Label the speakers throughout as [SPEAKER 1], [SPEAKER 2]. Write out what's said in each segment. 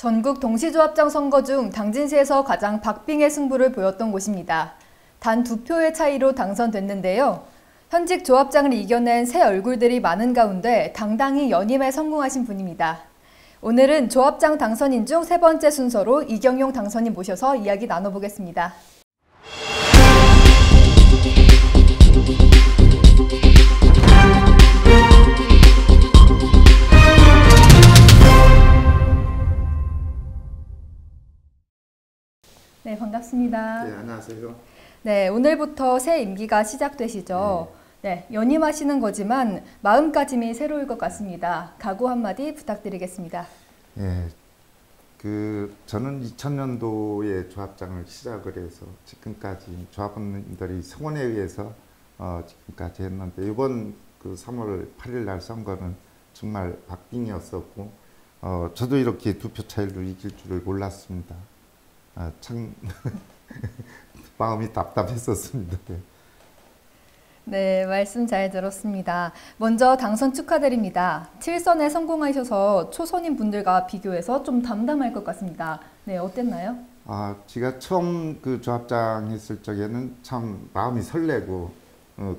[SPEAKER 1] 전국 동시조합장 선거 중 당진시에서 가장 박빙의 승부를 보였던 곳입니다. 단 2표의 차이로 당선됐는데요. 현직 조합장을 이겨낸 새 얼굴들이 많은 가운데 당당히 연임에 성공하신 분입니다. 오늘은 조합장 당선인 중 3번째 순서로 이경용 당선인 모셔서 이야기 나눠보겠습니다. 네, 반갑습니다.
[SPEAKER 2] 네, 안녕하세요.
[SPEAKER 1] 네, 오늘부터 새 임기가 시작되시죠. 네, 연임하시는 거지만 마음가짐이 새로울 것 같습니다. 각오 한마디 부탁드리겠습니다.
[SPEAKER 2] 네, 저는 2000년도에 조합장을 시작을 해서 지금까지 조합원들이 성원에 의해서 지금까지 했는데 이번 3월 8일 날 선거는 정말 박빙이었었고 저도 이렇게 2표 차이로 이길 줄을 몰랐습니다. 참 마음이 답답했었습니다.
[SPEAKER 1] 네, 말씀 잘 들었습니다. 먼저 당선 축하드립니다. 7선에 성공하셔서 초선인 분들과 비교해서 좀 담담할 것 같습니다. 네, 어땠나요?
[SPEAKER 2] 제가 처음 조합장 했을 적에는 참 마음이 설레고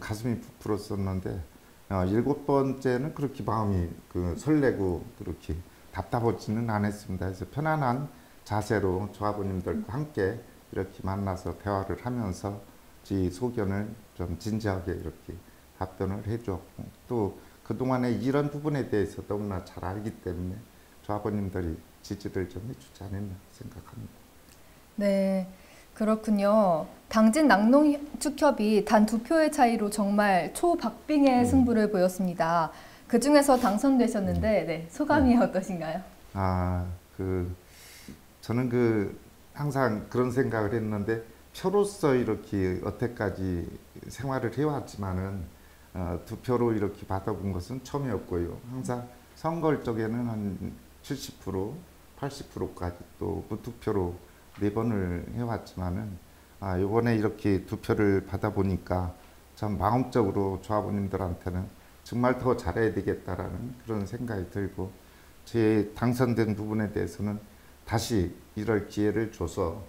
[SPEAKER 2] 가슴이 부풀었었는데 7번째는 그렇게 마음이 설레고 그렇게 답답하지는 않았습니다. 그래서 편안한 자세로 조합원님들과 함께 이렇게 만나서 대화를 하면서 제 소견을 좀 진지하게 이렇게 답변을 해줬고 또 그동안에 이런 부분에 대해서 너무나 잘 알기 때문에 조합원님들이 지지를 좀 해주지 않았나 생각합니다.
[SPEAKER 1] 네, 그렇군요. 당진 낙농축협이 단 2표의 차이로 정말 초박빙의 승부를 보였습니다. 그 중에서 당선되셨는데 네, 소감이 어떠신가요?
[SPEAKER 2] 저는 항상 그런 생각을 했는데 표로서 이렇게 여태까지 생활을 해왔지만은 2표로 이렇게 받아본 것은 처음이었고요. 항상 선거 쪽에는 한 70%, 80%까지 또 무투표로 4번을 해왔지만은 이번에 이렇게 2표를 받아보니까 참 마음적으로 조합원님들한테는 정말 더 잘해야 되겠다라는 그런 생각이 들고 제 당선된 부분에 대해서는 다시 이럴 기회를 줘서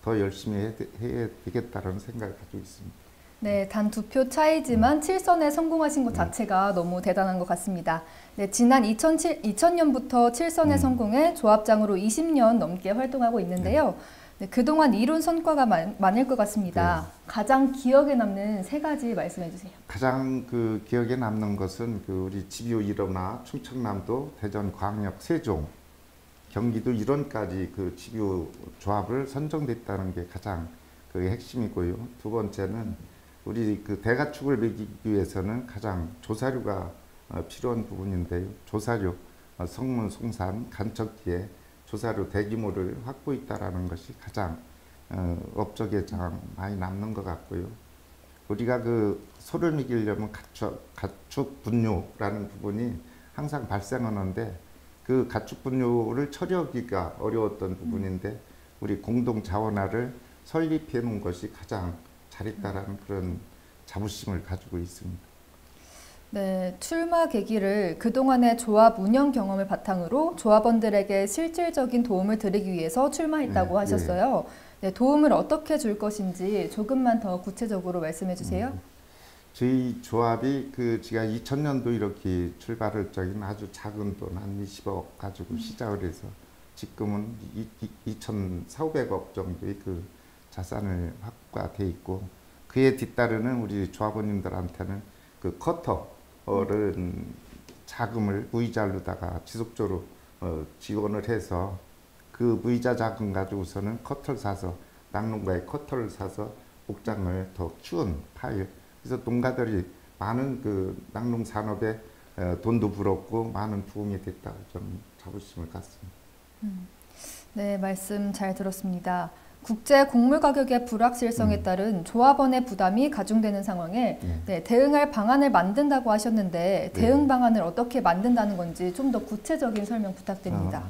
[SPEAKER 2] 더 열심히 해야 되겠다는 생각을 가지고 있습니다.
[SPEAKER 1] 네, 단 2표 차이지만 7선에 성공하신 것 자체가 너무 대단한 것 같습니다. 네, 지난 2000년부터 7선에 성공해 조합장으로 20년 넘게 활동하고 있는데요. 네, 그동안 이룬 성과가 많을 것 같습니다. 네. 가장 기억에 남는 3가지 말씀해 주세요.
[SPEAKER 2] 가장 기억에 남는 것은 우리 집유 1호나 충청남도, 대전, 광역, 세종, 경기도 일원까지 집유 조합을 선정됐다는 게 가장 핵심이고요. 2번째는 우리 대가축을 매기기 위해서는 가장 조사료가 필요한 부분인데요. 조사료, 성문, 송산, 간척지에 조사료 대규모를 확보했다라는 것이 가장 업적에 장 많이 남는 것 같고요. 우리가 소를 먹이려면 가축 분뇨라는 부분이 항상 발생하는데 그 가축 분뇨를 처리하기가 어려웠던 부분인데 우리 공동 자원화를 설립해 놓은 것이 가장 잘했다라는 그런 자부심을 가지고 있습니다.
[SPEAKER 1] 네, 출마 계기를 그동안의 조합 운영 경험을 바탕으로 조합원들에게 실질적인 도움을 드리기 위해서 출마했다고 하셨어요. 네, 도움을 어떻게 줄 것인지 조금만 더 구체적으로 말씀해 주세요.
[SPEAKER 2] 저희 조합이 제가 2000년도 이렇게 출발할 적에는 아주 작은 돈 한 20억 가지고 시작을 해서 지금은 2,400억 정도의 자산을 확보가 돼 있고 그에 뒤따르는 우리 조합원님들한테는 커터를 자금을 무이자로다가 지속적으로 지원을 해서 그 무이자 자금 가지고서는 커터를 사서 낙농가에 커터를 사서 목장을 더 키운 파일 그래서 농가들이 많은 낙농 산업에 돈도 불었고 많은 부흥이 됐다고 좀 자부심을 갖습니다.
[SPEAKER 1] 네, 말씀 잘 들었습니다. 국제 곡물 가격의 불확실성에 따른 조합원의 부담이 가중되는 상황에 대응할 방안을 만든다고 하셨는데 대응 방안을 어떻게 만든다는 건지 좀 더 구체적인 설명 부탁드립니다.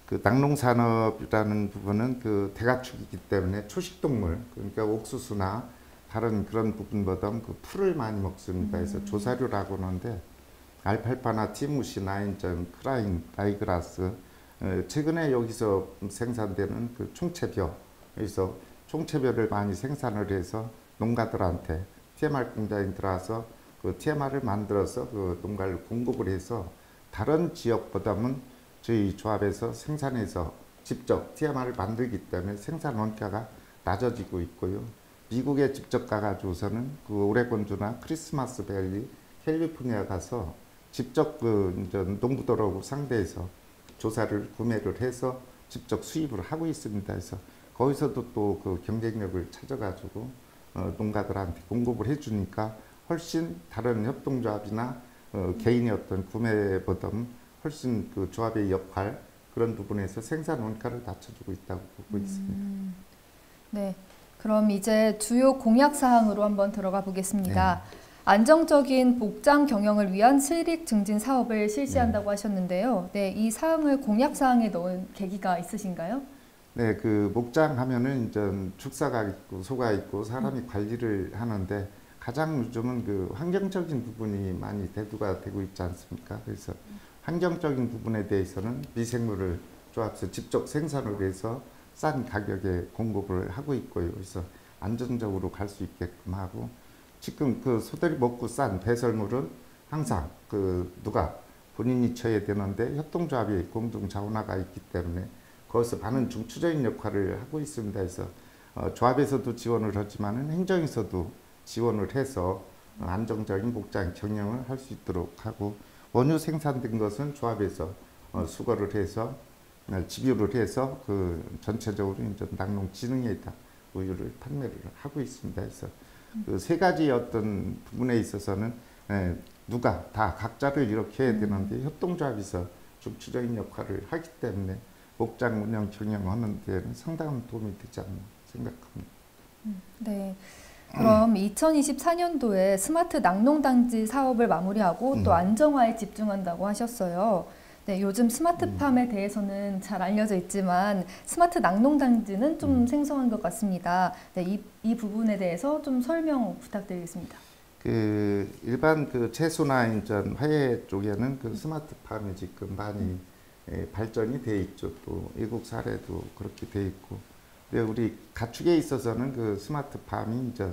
[SPEAKER 2] 낙농산업이라는 부분은 대가축이기 때문에 초식동물 그러니까 옥수수나 다른 그런 부분보다 풀을 많이 먹습니다. 그래서 조사료라고 하는데 알팔파나 티무시, 나인점, 크라인, 라이그라스 최근에 여기서 생산되는 그 총채벼, 여기서 총채벼를 많이 생산을 해서 농가들한테 TMR 공장에 들어와서 그 TMR을 만들어서 그 농가를 공급을 해서 다른 지역보다는 저희 조합에서 생산해서 직접 TMR을 만들기 때문에 생산 원가가 낮아지고 있고요. 미국에 직접 가가지고서는 그 오레곤주나 크리스마스 밸리, 캘리포니아 가서 직접 그 이제 농부들하고 상대해서 조사를 구매를 해서 직접 수입을 하고 있습니다. 그래서 거기서도 또 그 경쟁력을 찾아가지고 농가들한테 공급을 해주니까 훨씬 다른 협동조합이나 개인의 어떤 구매보다는 훨씬 그 조합의 역할 그런 부분에서 생산 원가를 낮춰주고 있다고 보고 있습니다.
[SPEAKER 1] 네, 그럼 이제 주요 공약 사항으로 한번 들어가 보겠습니다.
[SPEAKER 2] 네.
[SPEAKER 1] 안정적인 목장 경영을 위한 실익 증진 사업을 실시한다고 하셨는데요. 네, 이 사항을 공약 사항에 넣은 계기가 있으신가요?
[SPEAKER 2] 네, 그 목장 하면은 이제 축사가 있고 소가 있고 사람이 관리를 하는데 가장 요즘은 그 환경적인 부분이 많이 대두가 되고 있지 않습니까? 그래서 환경적인 부분에 대해서는 미생물을 조합에서 직접 생산을 해서 싼 가격에 공급을 하고 있고요. 그래서 안전적으로 갈 수 있게끔 하고 지금 그 소들이 먹고 싼 배설물은 항상 그 누가 본인이 쳐야 되는데 협동조합이 공동 자원화가 있기 때문에 거기서 많은 중추적인 역할을 하고 있습니다. 그래서 조합에서도 지원을 하지만은 행정에서도 지원을 해서 안정적인 목장 경영을 할 수 있도록 하고 원유 생산된 것은 조합에서 수거를 해서 집유를 해서 그 전체적으로 이제 낙농진흥에다 우유를 판매를 하고 있습니다. 그래서 그 세 가지 어떤 부분에 있어서는 누가 다 각자를 이렇게 해야 되는데 협동조합에서 중추적인 역할을 하기 때문에 목장 운영 경영하는 데는 상당한 도움이 되지 않나 생각합니다.
[SPEAKER 1] 네. 그럼 2024년도에 스마트 낙농단지 사업을 마무리하고 또 안정화에 집중한다고 하셨어요. 네, 요즘 스마트팜에 대해서는 잘 알려져 있지만 스마트 낙농단지는 좀 생소한 것 같습니다. 네, 이 부분에 대해서 좀 설명 부탁드리겠습니다.
[SPEAKER 2] 그 일반 그 채소나 인전 화훼 쪽에는 그 스마트팜이 지금 많이 발전이 돼 있죠. 또 외국 사례도 그렇게 돼 있고. 근데 우리 가축에 있어서는 그 스마트팜이 이제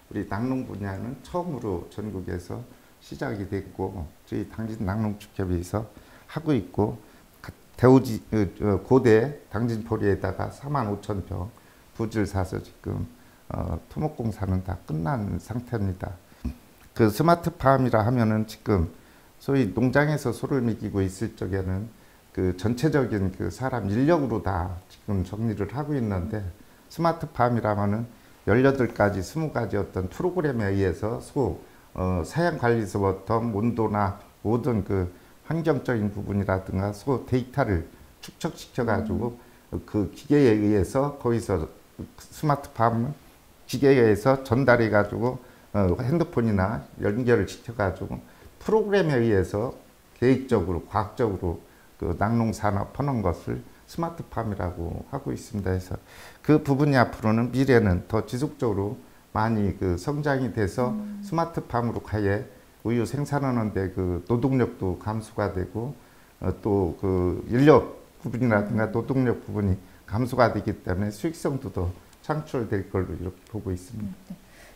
[SPEAKER 2] 우리 낙농 분야는 처음으로 전국에서 시작이 됐고 저희 당진 낙농축협에서 하고 있고 대우지 고대 당진포리에다가 45,000평 부지를 사서 지금 토목공사는 다 끝난 상태입니다. 그 스마트팜이라 하면은 지금 소위 농장에서 소를 먹이고 있을 적에는 그 전체적인 그 사람 인력으로 다 지금 정리를 하고 있는데 스마트팜이라면은 18가지, 20가지 어떤 프로그램에 의해서 사양 관리서부터 온도나 모든 그 환경적인 부분이라든가 소 데이터를 축적시켜 가지고 그 기계에 의해서 거기서 스마트팜 기계에 의해서 전달해 가지고 핸드폰이나 연결을 시켜 가지고 프로그램에 의해서 계획적으로 과학적으로 그 낙농산업 하는 것을 스마트팜이라고 하고 있습니다. 그래서 그 부분이 앞으로는 미래는 더 지속적으로 많이 그 성장이 돼서 스마트팜으로 가야 우유 생산하는데 그 노동력도 감소가 되고 또 그 인력 부분이라든가 노동력 부분이 감소가 되기 때문에 수익성도 더 창출될 걸로 이렇게 보고 있습니다.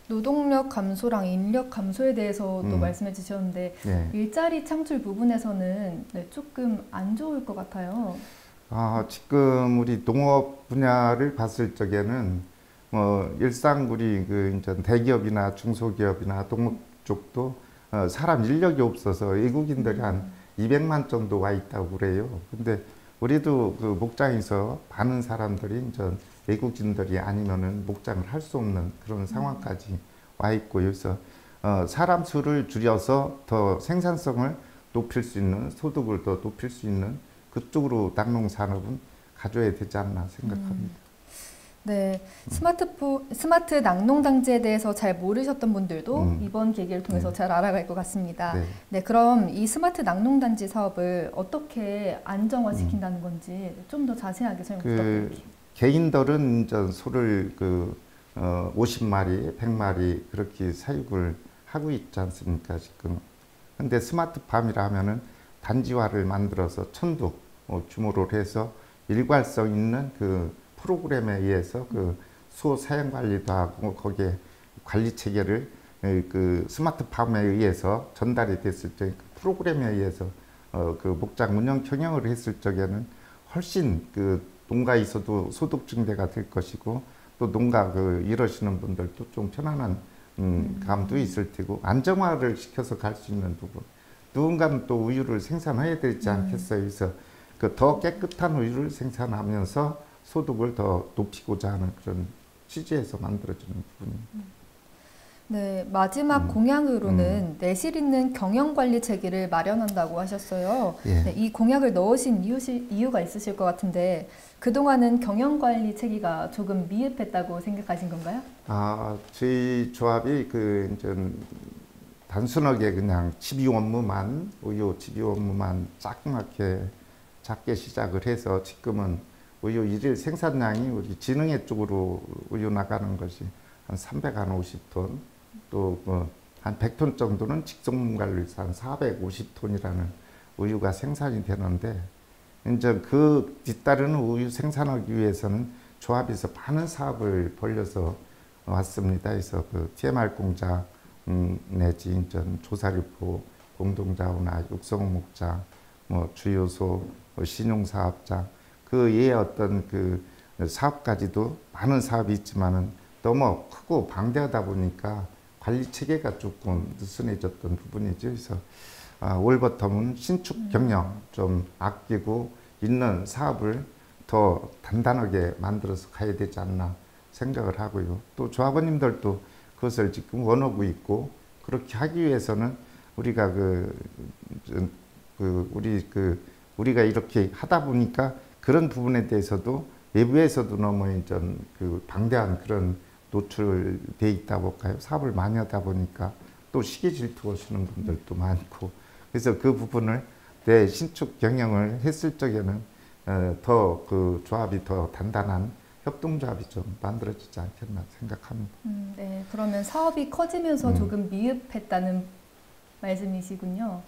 [SPEAKER 1] 노동력 감소랑 인력 감소에 대해서도 말씀해 주셨는데
[SPEAKER 2] 네.
[SPEAKER 1] 일자리 창출 부분에서는 조금 안 좋을 것 같아요.
[SPEAKER 2] 지금 우리 농업 분야를 봤을 적에는 일상 우리 그 이제 대기업이나 중소기업이나 농업 쪽도 사람 인력이 없어서 외국인들이 한 200만 정도 와 있다고 그래요. 근데 우리도 그 목장에서 많은 사람들이 이제 외국인들이 아니면은 목장을 할 수 없는 그런 상황까지 와 있고 그래서 사람 수를 줄여서 더 생산성을 높일 수 있는 소득을 더 높일 수 있는 그쪽으로 낙농산업은 가져야 되지 않나 생각합니다.
[SPEAKER 1] 네, 스마트 낙농단지에 대해서 잘 모르셨던 분들도 이번 계기를 통해서 잘 알아갈 것 같습니다.
[SPEAKER 2] 네.
[SPEAKER 1] 네, 그럼 이 스마트 낙농단지 사업을 어떻게 안정화시킨다는 건지 좀 더 자세하게 설명 부탁드릴게요.
[SPEAKER 2] 개인들은 이제 소를 50마리, 100마리 그렇게 사육을 하고 있지 않습니까 지금. 근데 스마트팜이라 하면은 단지화를 만들어서 천독 규모로 해서 일괄성 있는 그 프로그램에 의해서 그 소 사용 관리도 하고 거기에 관리 체계를 그 스마트팜에 의해서 전달이 됐을 때 그 프로그램에 의해서 그 목장 운영 경영을 했을 적에는 훨씬 그 농가에서도 소득 증대가 될 것이고 또 농가 그 이러시는 분들도 좀 편안한 감도 있을 테고 안정화를 시켜서 갈 수 있는 부분. 누군가는 또 우유를 생산해야 되지 않겠어요. 그래서 그 더 깨끗한 우유를 생산하면서 소득을 더 높이고자 하는 그런 취지에서 만들어지는 부분입니다.
[SPEAKER 1] 네, 마지막 공약으로는 내실 있는 경영관리 체계를 마련한다고 하셨어요.
[SPEAKER 2] 예.
[SPEAKER 1] 네, 이 공약을 넣으신 이유가 있으실 것 같은데 그동안은 경영관리 체계가 조금 미흡했다고 생각하신 건가요?
[SPEAKER 2] 저희 조합이 그 이제 단순하게 그냥 집유 업무만 우유 집유 업무만 작게 시작을 해서 지금은 우유 일일 생산량이 우리 진흥회 쪽으로 우유 나가는 것이 한 350톤 또 한 100톤 정도는 직송문갈로해서 한 450톤이라는 우유가 생산이 되는데 이제 그 뒤따르는 우유 생산하기 위해서는 조합에서 많은 사업을 벌려서 왔습니다. 그래서 그 TMR 공장 내지 인전 조사류포 공동자원화 육성 목장 뭐 주요소 신용사업장 그 외에 어떤 그 사업까지도 많은 사업이 있지만은 너무 크고 방대하다 보니까 관리 체계가 조금 느슨해졌던 부분이죠. 그래서 올 버텀은 신축 경영 좀 아끼고 있는 사업을 더 단단하게 만들어서 가야 되지 않나 생각을 하고요. 또 조합원님들도 그것을 지금 원하고 있고 그렇게 하기 위해서는 우리가 우리가 이렇게 하다 보니까 그런 부분에 대해서도 외부에서도 너무 이전 그 방대한 그런 노출돼 있다 볼까요? 사업을 많이 하다 보니까 또 시기 질투하시는 분들도 많고 그래서 그 부분을 내 신축 경영을 했을 적에는 더 그 조합이 더 단단한 협동조합이 좀 만들어지지 않겠나 생각합니다.
[SPEAKER 1] 네, 그러면 사업이 커지면서 조금 미흡했다는 말씀이시군요.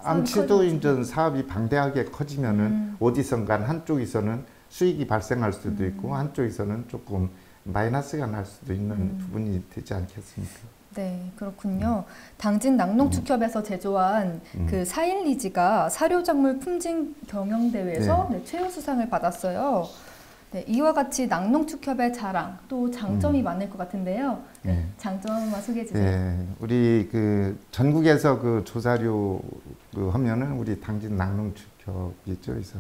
[SPEAKER 2] 암치도 인전 사업이 방대하게 커지면은 어디선가 한쪽에서는 수익이 발생할 수도 있고 한쪽에서는 조금 마이너스가 날 수도 있는 부분이 되지 않겠습니까?
[SPEAKER 1] 네, 그렇군요. 당진 낙농축협에서 제조한 그 4인 리지가 사료작물 품질 경영대회에서 네, 최우수상을 받았어요. 네, 이와 같이 낙농축협의 자랑 또 장점이 많을 것 같은데요. 네, 장점 한번 소개해 주세요.
[SPEAKER 2] 네, 우리 그 전국에서 그 조사료 그 하면은 우리 당진 낙농축협이죠. 그래서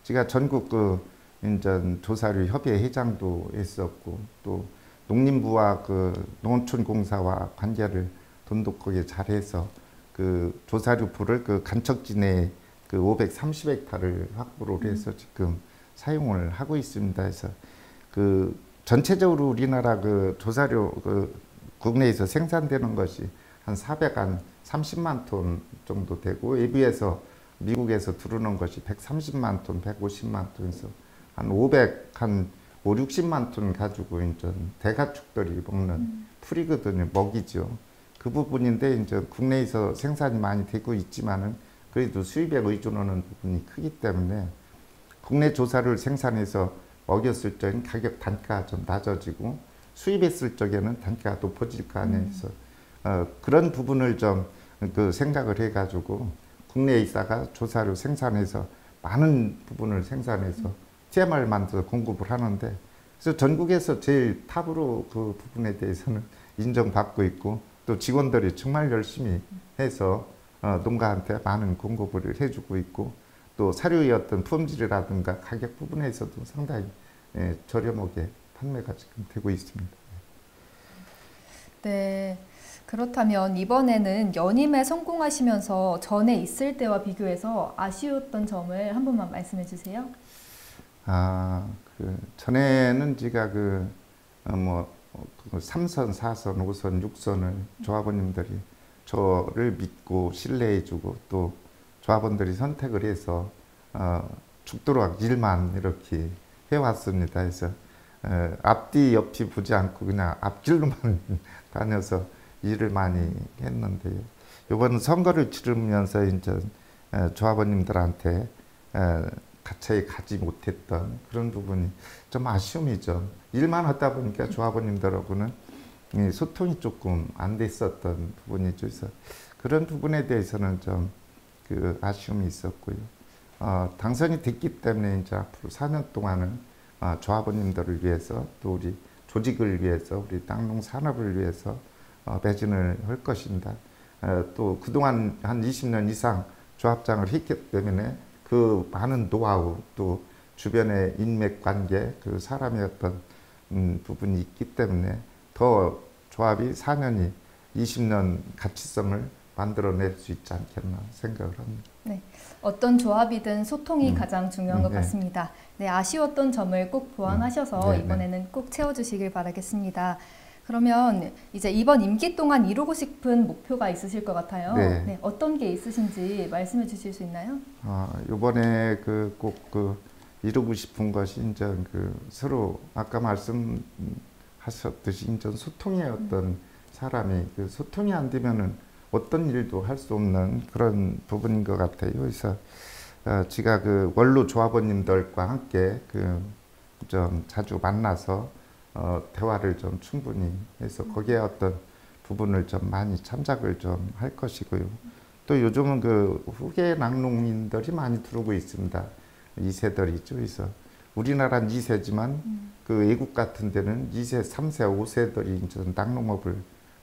[SPEAKER 2] 제가 전국 그 인전 조사료 협의 회장도 했었고 또 농림부와 그 농촌공사와 관계를 돈독하게 잘해서 그 조사료풀을 그 간척지 내에 그 530헥타를 확보를 해서 지금 사용을 하고 있습니다. 그래서 그 전체적으로 우리나라 그 조사료 그 국내에서 생산되는 것이 한 430만 톤 정도 되고 외부에서 미국에서 들어오는 것이 130만 톤, 150만 톤에서 한 5, 60만 톤 가지고 이제 대가축들이 먹는 풀이거든요. 먹이죠. 그 부분인데 이제 국내에서 생산이 많이 되고 있지만은 그래도 수입에 의존하는 부분이 크기 때문에 국내 조사를 생산해서 먹였을 적엔 가격 단가가 좀 낮아지고 수입했을 적에는 단가가 높아질 거 아니에요. 그래서 그런 부분을 좀 그 생각을 해가지고 국내에 있다가 조사를 생산해서 많은 부분을 생산해서 TMR 만들어 공급을 하는데 그래서 전국에서 제일 탑으로 그 부분에 대해서는 인정받고 있고 또 직원들이 정말 열심히 해서 농가한테 많은 공급을 해주고 있고 또 사료의 어떤 품질이라든가 가격 부분에서도 상당히 저렴하게 판매가 지금 되고 있습니다.
[SPEAKER 1] 네, 그렇다면 이번에는 연임에 성공하시면서 전에 있을 때와 비교해서 아쉬웠던 점을 한 번만 말씀해 주세요.
[SPEAKER 2] 그 전에는 제가 그 3선, 4선, 5선, 6선을 조합원님들이 저를 믿고 신뢰해주고 또 조합원들이 선택을 해서 죽도록 일만 이렇게 해왔습니다. 그래서 앞뒤 옆이 보지 않고 그냥 앞길로만 다녀서 일을 많이 했는데요. 이번 선거를 치르면서 이제 조합원님들한테 가차에 가지 못했던 그런 부분이 좀 아쉬움이죠. 일만 하다 보니까 조합원님들하고는 이 소통이 조금 안 됐었던 부분이죠. 그래서 그런 부분에 대해서는 좀 그 아쉬움이 있었고요. 당선이 됐기 때문에 이제 앞으로 4년 동안은 조합원님들을 위해서 또 우리 조직을 위해서 우리 낙농 산업을 위해서 매진을 할 것입니다. 또 그동안 한 20년 이상 조합장을 했기 때문에 그 많은 노하우 또 주변의 인맥 관계 그 사람의 어떤 부분이 있기 때문에 더 조합이 4년이 20년 가치성을 만들어낼 수 있지 않겠나 생각을 합니다.
[SPEAKER 1] 네, 어떤 조합이든 소통이 가장 중요한 것
[SPEAKER 2] 네.
[SPEAKER 1] 같습니다. 네, 아쉬웠던 점을 꼭 보완하셔서
[SPEAKER 2] 네,
[SPEAKER 1] 이번에는 꼭 채워주시길 바라겠습니다. 그러면 이제 이번 임기 동안 이루고 싶은 목표가 있으실 것 같아요.
[SPEAKER 2] 네.
[SPEAKER 1] 네, 어떤 게 있으신지 말씀해 주실 수 있나요?
[SPEAKER 2] 이번에 꼭 이루고 싶은 것이 이제 서로 아까 말씀하셨듯이 이제 소통의 어떤 사람이 소통이 안 되면은 어떤 일도 할 수 없는 그런 부분인 것 같아요. 그래서 제가 원로 조합원님들과 함께 좀 자주 만나서 대화를 좀 충분히 해서 거기에 어떤 부분을 좀 많이 참작을 좀 할 것이고요. 또 요즘은 후계 낙농민들이 많이 들어오고 있습니다. 2세들이죠. 그래서 우리나라는 2세지만 외국 같은 데는 2세, 3세, 5세들이 이제 낙농업을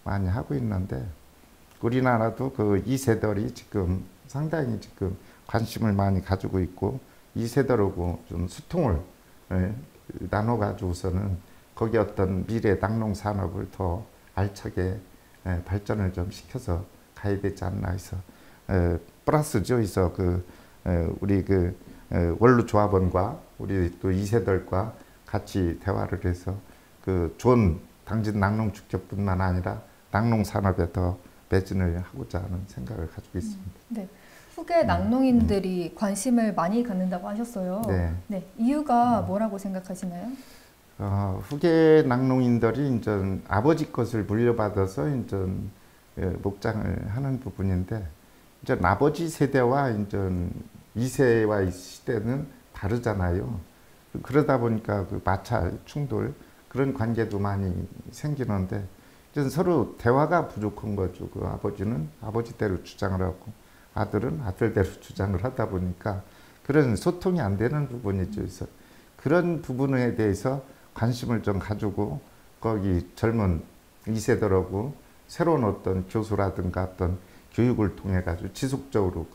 [SPEAKER 2] 많이 하고 있는데 우리나라도 2세들이 지금 상당히 지금 관심을 많이 가지고 있고 2세들하고 좀 소통을 나눠 가지고서는 거기 어떤 미래 낙농 산업을 더 알차게 발전을 좀 시켜서 가야 되지 않나 해서 플러스죠. 그래서 우리 원로 조합원과 우리 또 2세들과 같이 대화를 해서 좋은 당진 낙농 축제뿐만 아니라 낙농 산업에 더 매진을 하고자 하는 생각을 가지고 있습니다.
[SPEAKER 1] 네. 후계 낙농인들이 관심을 많이 갖는다고 하셨어요.
[SPEAKER 2] 네.
[SPEAKER 1] 네. 이유가 뭐라고 생각하시나요?
[SPEAKER 2] 후계 낙농인들이 이제 아버지 것을 물려받아서 이제 목장을 하는 부분인데 이제 아버지 세대와 이제 2세와 시대는 다르잖아요. 그러다 보니까 마찰, 충돌 그런 관계도 많이 생기는데 이제 서로 대화가 부족한 거죠. 아버지는 아버지대로 주장을 하고 아들은 아들대로 주장을 하다 보니까 그런 소통이 안 되는 부분이죠. 그래서 그런 부분에 대해서 관심을 좀 가지고 거기 젊은 2세들하고 새로운 어떤 교수라든가 어떤 교육을 통해 가지고 지속적으로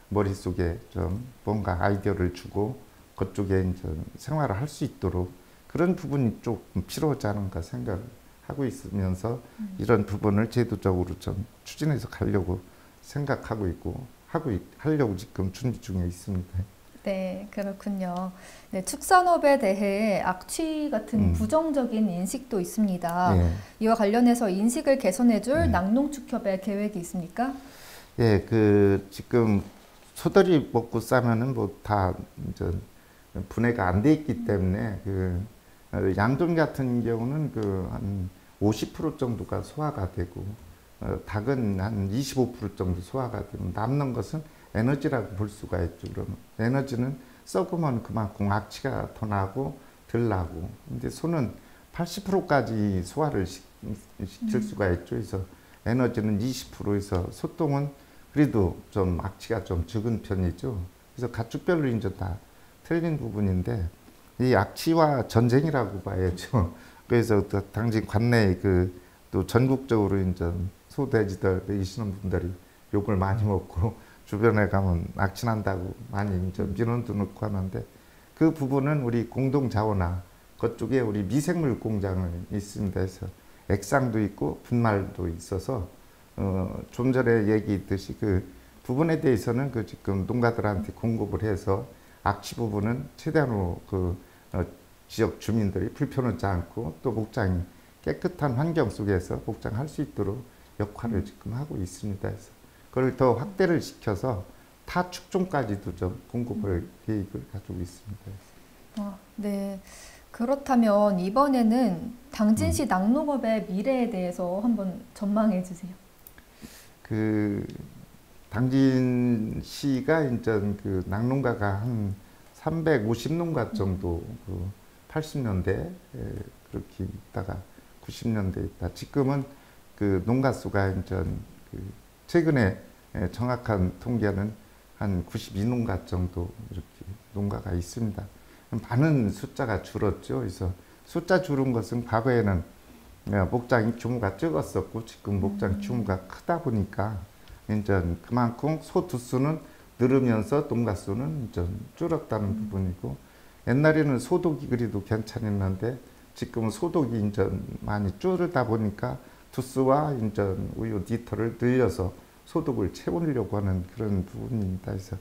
[SPEAKER 2] 머릿속에 좀 뭔가 아이디어를 주고 그쪽에 이제 생활을 할 수 있도록 그런 부분이 조금 필요하지 않은가 생각을 하고 있으면서 이런 부분을 제도적으로 좀 추진해서 가려고 생각하고 있고 하려고 지금 준비 중에 있습니다.
[SPEAKER 1] 네, 그렇군요. 네, 축산업에 대해 악취 같은 부정적인 인식도 있습니다.
[SPEAKER 2] 네.
[SPEAKER 1] 이와 관련해서 인식을 개선해줄 낙농축협의 계획이 있습니까?
[SPEAKER 2] 예, 지금 소들이 먹고 싸면은 다 이제 분해가 안 돼 있기 때문에 양돈 같은 경우는 한 50% 정도가 소화가 되고 닭은 한 25% 정도 소화가 되고 남는 것은 에너지라고 볼 수가 있죠. 그러면 에너지는 썩으면 그만큼 악취가 더 나고 덜 나고 근데 소는 80%까지 소화를 시킬 수가 있죠. 그래서 에너지는 20%에서 소똥은 그래도 좀 악취가 좀 적은 편이죠. 그래서 가축별로 이제 다 틀린 부분인데 이 악취와 전쟁이라고 봐야죠. 그래서 당진 관내에 또 전국적으로 이제 소돼지들 계시는 분들이 욕을 많이 먹고 주변에 가면 악취 난다고 많이 이제 민원도 넣고 하는데 그 부분은 우리 공동자원화 그쪽에 우리 미생물 공장을 있습니다. 해서 액상도 있고 분말도 있어서 좀 전에 얘기했듯이 부분에 대해서는 지금 농가들한테 공급을 해서 악취 부분은 최대한으로 지역 주민들이 불편하지 않고 또 목장이 깨끗한 환경 속에서 목장할 수 있도록 역할을 지금 하고 있습니다. 그래서 그걸 더 확대를 시켜서 타 축종까지도 좀 공급할 계획을 가지고 있습니다.
[SPEAKER 1] 네. 그렇다면 이번에는 당진시 낙농업의 미래에 대해서 한번 전망해 주세요. 당진시가
[SPEAKER 2] 이제 낙농가가 한 350농가 정도 그 80년대 그렇게 있다가 90년대 있다. 지금은 그 농가 수가 이제 그 최근에 정확한 통계는 한 92농가 정도 이렇게 농가가 있습니다. 많은 숫자가 줄었죠. 그래서 숫자 줄은 것은 과거에는 목장 규모가 적었었고 지금 목장 규모가 크다 보니까 이제 그만큼 소 두수는 늘으면서 농가 수는 이제 줄었다는 부분이고, 옛날에는 소독이 그래도 괜찮았는데 지금은 소독이 이제 많이 줄다 보니까 두수와 이제 우유 리터를 늘려서 소득을 채우려고 하는 그런 부분입니다. 그래서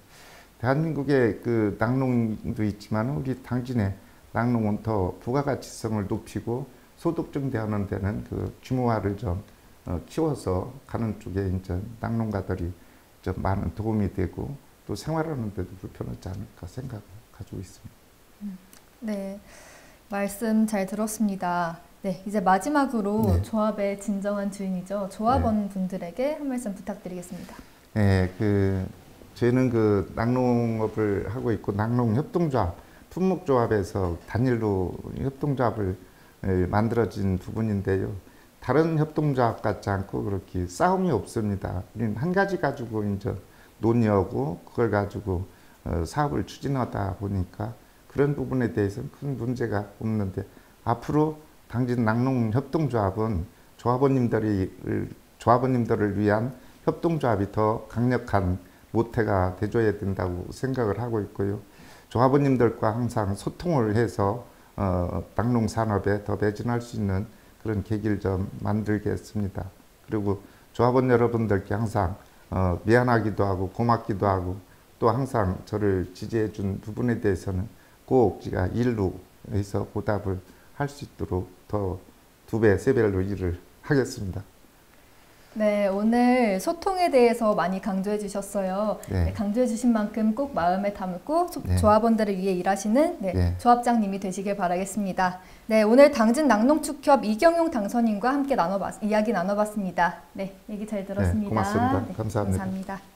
[SPEAKER 2] 대한민국의 그 낙농도 있지만 우리 당진의 낙농은 더 부가가치성을 높이고 소득 증대하는 데는 그 규모화를 좀 키워서 가는 쪽에 이제 낙농가들이 좀 많은 도움이 되고 또 생활하는 데도 불편하지 않을까 생각을 가지고 있습니다.
[SPEAKER 1] 네, 말씀 잘 들었습니다. 네, 이제 마지막으로
[SPEAKER 2] 네.
[SPEAKER 1] 조합의 진정한 주인이죠. 조합원 분들에게 한 말씀 부탁드리겠습니다.
[SPEAKER 2] 네, 저희는 그 낙농업을 하고 있고 낙농협동조합, 품목조합에서 단일로 협동조합을 만들어진 부분인데요. 다른 협동조합 같지 않고 그렇게 싸움이 없습니다. 우리는 한 가지 가지고 이제 논의하고 그걸 가지고 사업을 추진하다 보니까 그런 부분에 대해서는 큰 문제가 없는데, 앞으로 당진 낙농협동조합은 조합원님들을 위한 협동조합이 더 강력한 모태가 돼줘야 된다고 생각을 하고 있고요. 조합원님들과 항상 소통을 해서 낙농산업에 더 매진할 수 있는 그런 계기를 좀 만들겠습니다. 그리고 조합원 여러분들께 항상 미안하기도 하고 고맙기도 하고 또 항상 저를 지지해 준 부분에 대해서는 꼭 제가 일로 해서 보답을 할 수 있도록 더 2배, 3배로 일을 하겠습니다.
[SPEAKER 1] 네, 오늘 소통에 대해서 많이 강조해 주셨어요.
[SPEAKER 2] 네.
[SPEAKER 1] 네, 강조해 주신 만큼 꼭 마음에 담고
[SPEAKER 2] 네.
[SPEAKER 1] 조합원들을 위해 일하시는
[SPEAKER 2] 네.
[SPEAKER 1] 조합장님이 되시길 바라겠습니다. 네, 오늘 당진 낙농축협 이경용 당선인과 함께 이야기 나눠봤습니다. 네, 얘기 잘 들었습니다.
[SPEAKER 2] 네, 고맙습니다.
[SPEAKER 1] 네,
[SPEAKER 2] 감사합니다.
[SPEAKER 1] 감사합니다.